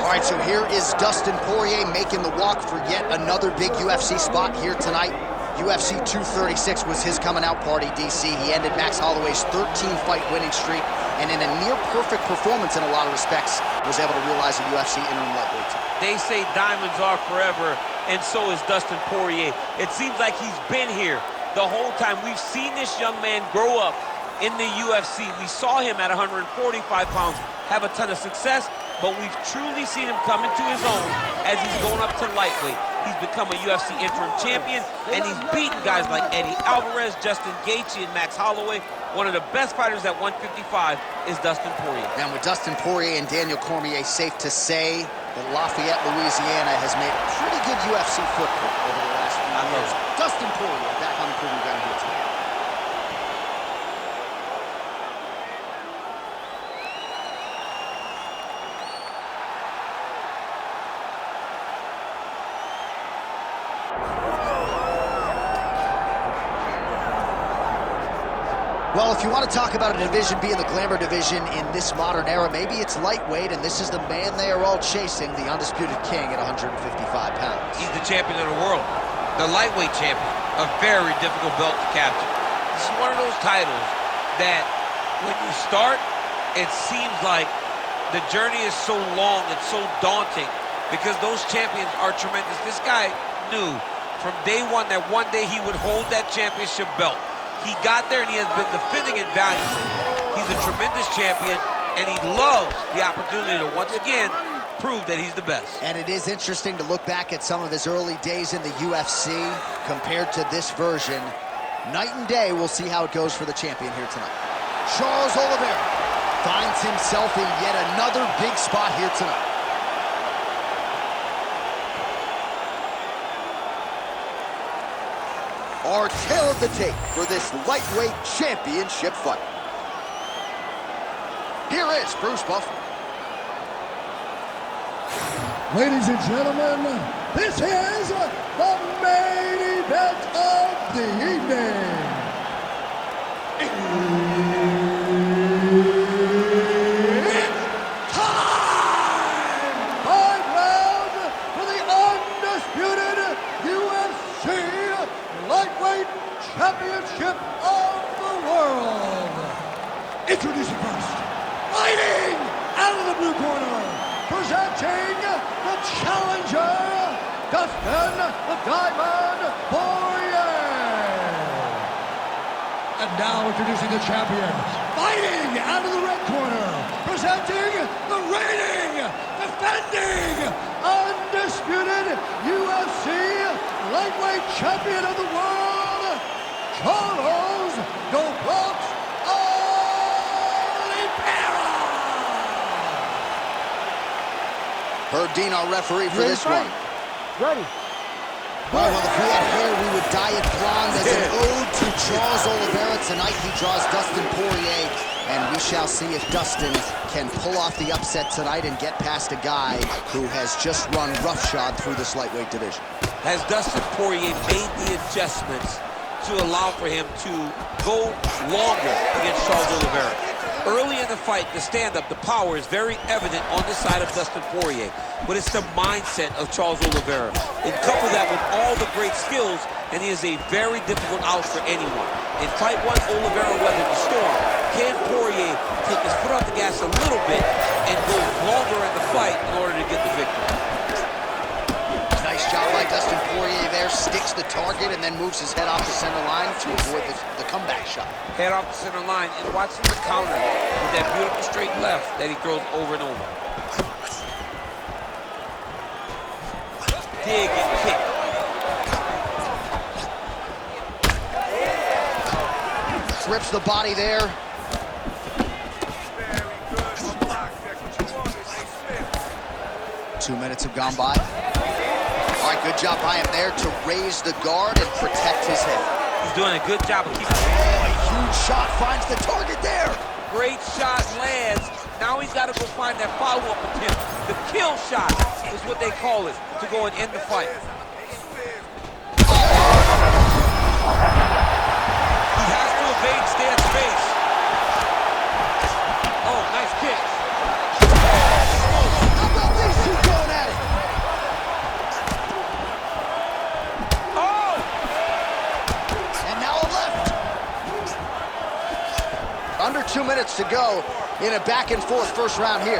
All right, so here is Dustin Poirier making the walk for yet another big UFC spot here tonight. UFC 236 was his coming out party, DC. He ended Max Holloway's 13-fight winning streak, and in a near-perfect performance in a lot of respects, was able to realize a UFC interim lightweight title. They say diamonds are forever, and so is Dustin Poirier. It seems like he's been here the whole time. We've seen this young man grow up in the UFC. We saw him at 145 pounds have a ton of success, but we've truly seen him come into his own as he's going up to lightweight. He's become a UFC interim champion, and he's beaten guys like Eddie Alvarez, Justin Gaethje, and Max Holloway. One of the best fighters at 155 is Dustin Poirier. And with Dustin Poirier and Daniel Cormier, safe to say that Lafayette, Louisiana has made a pretty good UFC footprint over the last few years. Dustin Poirier back on the proving ground here tonight. Well, if you want to talk about a division being the glamour division in this modern era, maybe it's lightweight, and this is the man they are all chasing, the undisputed king at 155 pounds. He's the champion of the world, the lightweight champion, a very difficult belt to capture. This is one of those titles that when you start, it seems like the journey is so long, it's so daunting, because those champions are tremendous. This guy knew from day one that one day he would hold that championship belt. He got there, and he has been defending it valiantly. He's a tremendous champion, and he loves the opportunity to once again prove that he's the best. And it is interesting to look back at some of his early days in the UFC compared to this version. Night and day, we'll see how it goes for the champion here tonight. Charles Oliveira finds himself in yet another big spot here tonight. Our tale of the tape for this lightweight championship fight. Here is Bruce Buffer. Ladies and gentlemen, this is the main event of the evening. It's time! 5 rounds for the undisputed UFC Lightweight Championship of the world. Introducing first, fighting out of the blue corner, presenting the challenger, Dustin the Diamond Poirier. And now introducing the champion, fighting out of the red corner, presenting the reigning, defending, undisputed UFC Lightweight Champion of the world, Charles Oliveira. Herb Dean, our referee for this one. Ready. All right, well, if we had hair, we would dye it blonde as an ode to Charles Oliveira. Tonight, he draws Dustin Poirier, and we shall see if Dustin can pull off the upset tonight and get past a guy who has just run roughshod through this lightweight division. Has Dustin Poirier made the adjustments to allow for him to go longer against Charles Oliveira? Early in the fight, the stand-up, the power is very evident on the side of Dustin Poirier, but it's the mindset of Charles Oliveira. And couple that with all the great skills, and he is a very difficult out for anyone. In fight one, Oliveira weathered the storm. Can Poirier take his foot off the gas a little bit and go longer in the fight in order to get the victory? Nice job by Dustin Poirier there, sticks the target and then moves his head off the center line to avoid the comeback shot. Head off the center line, and watching the counter with that beautiful straight left that he throws over and over. Dig and kick. Rips the body there. Two minutes have gone by. All right, good job by him there to raise the guard and protect his head. He's doing a good job of keeping. Oh, a huge shot finds the target there. Great shot lands. Now he's got to go find that follow-up attempt. The kill shot is what they call it, to go and end the fight. He has to evade Stan's face. Oh, nice kick. How about these two to go in a back-and-forth first round here.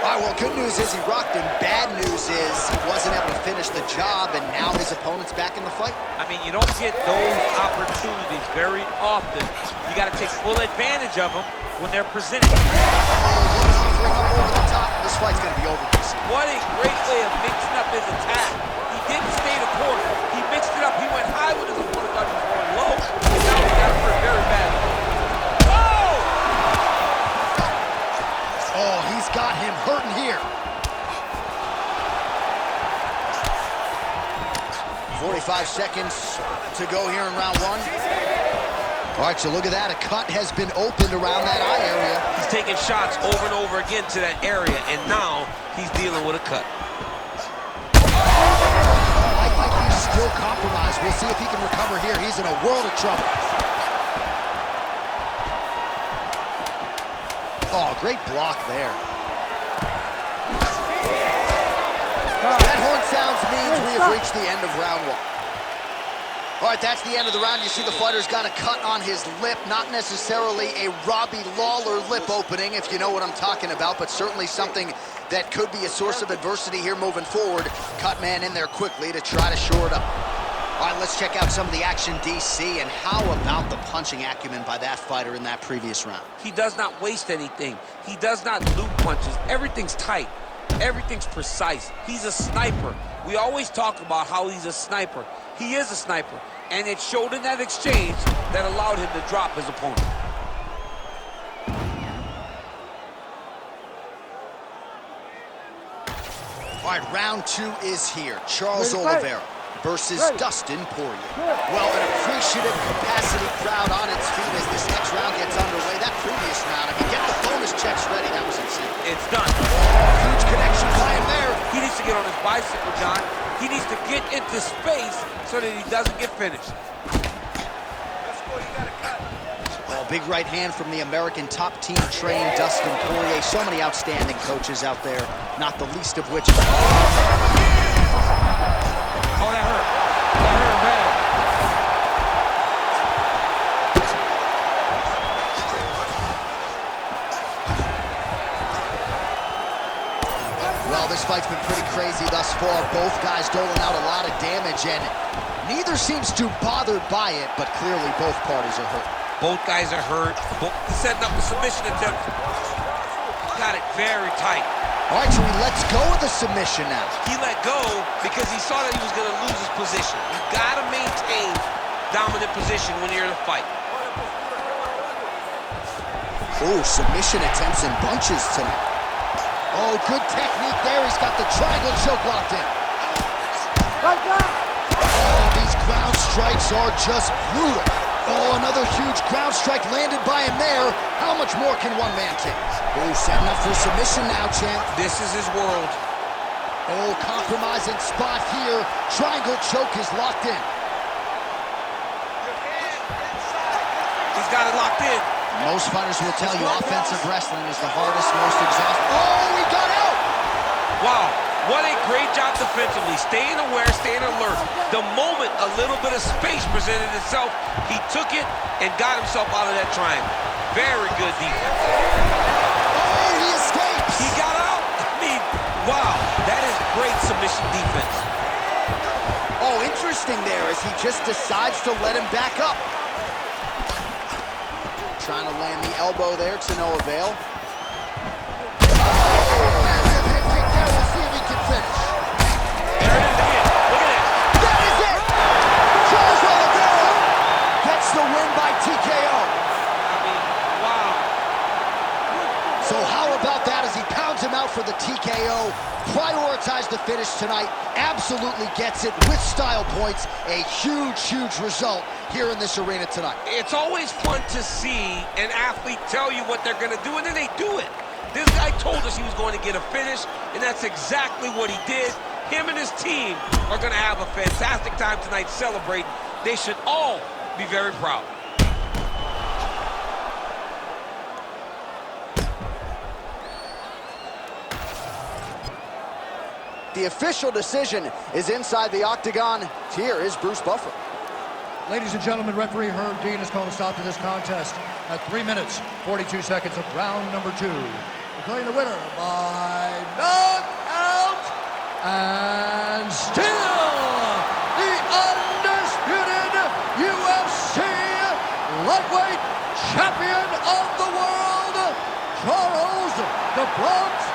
All right, well, good news is he rocked him. Bad news is he wasn't able to finish the job, and now his opponent's back in the fight. I mean, you don't get those opportunities very often. You got to take full advantage of them when they're presented. Oh, offering up over the top. This fight's going to be over, DC. What a great way of mixing up his attack. He didn't stay the course. He mixed it up. He went high with his opponent, thought he was going low. And now he got hurt very badly. Oh, he's got him hurting here. 45 seconds to go here in round one. All right, so look at that. A cut has been opened around that eye area. He's taking shots over and over again to that area, and now he's dealing with a cut. I think he's still compromised. We'll see if he can recover here. He's in a world of trouble. Oh, great block there. That horn sounds means we have reached the end of round one. All right, that's the end of the round. You see the fighter's got a cut on his lip, not necessarily a Robbie Lawler lip opening, if you know what I'm talking about, but certainly something that could be a source of adversity here moving forward. Cut man in there quickly to try to shore it up. All right, let's check out some of the action, DC, and how about the punching acumen by that fighter in that previous round? He does not waste anything. He does not loop punches. Everything's tight. Everything's precise. He's a sniper. We always talk about how he's a sniper. He is a sniper, and it showed in that exchange that allowed him to drop his opponent. All right, round two is here. Charles Oliveira versus Dustin Poirier. Well, an appreciative capacity crowd on its feet as this next round gets underway. That previous round, I mean, get the bonus checks ready. That was insane. It's done. Huge connection by him there. He needs to get on his bicycle, John. He needs to get into space so that he doesn't get finished. Well, big right hand from the American top team trained Dustin Poirier. So many outstanding coaches out there, not the least of which... Oh, that hurt. That hurt bad. Well, this fight's been pretty crazy thus far. Both guys doling out a lot of damage, and neither seems too bothered by it, but clearly both parties are hurt. Both guys are hurt. He's setting up a submission attempt. Got it very tight. All right, Chewy, let's go with the submission now. He let go because he saw that he was going to lose his position. You got to maintain dominant position when you're in a fight. Oh, submission attempts in bunches tonight. Oh, good technique there. He's got the triangle choke locked in. Oh, these ground strikes are just brutal. Oh, another huge ground strike landed by him there. How much more can one man take? Oh, setting up for submission now, champ. This is his world. Oh, compromising spot here. Triangle choke is locked in. He's got it locked in. Most fighters will tell you offensive wrestling is the hardest, most exhausting. Oh, he got out! Wow, what a great job defensively. Staying aware, staying alert. The moment a little bit of space presented itself, he took it and got himself out of that triangle. Very good defense. Oh, he escapes! He got out. I mean, wow, that is great submission defense. Oh, interesting there as he just decides to let him back up. Trying to land the elbow there to no avail. Massive hit kick there. We'll see if he can finish. There it is again. Look at that. That is it! Charles Oliveira gets the win by TKO. I mean, wow. So how about that as he pounds him out for the TKO? Prioritized the finish tonight. Absolutely gets it with style points. A huge, huge result here in this arena tonight. It's always fun to see an athlete tell you what they're going to do, and then they do it. This guy told us he was going to get a finish, and that's exactly what he did. Him and his team are going to have a fantastic time tonight celebrating. They should all be very proud. The official decision is inside the octagon. Here is Bruce Buffer. Ladies and gentlemen, referee Herb Dean has called a stop to this contest at 3 minutes, 42 seconds of round number 2. Declaring the winner by knockout and still the undisputed UFC lightweight champion of the world, Charles the Bronx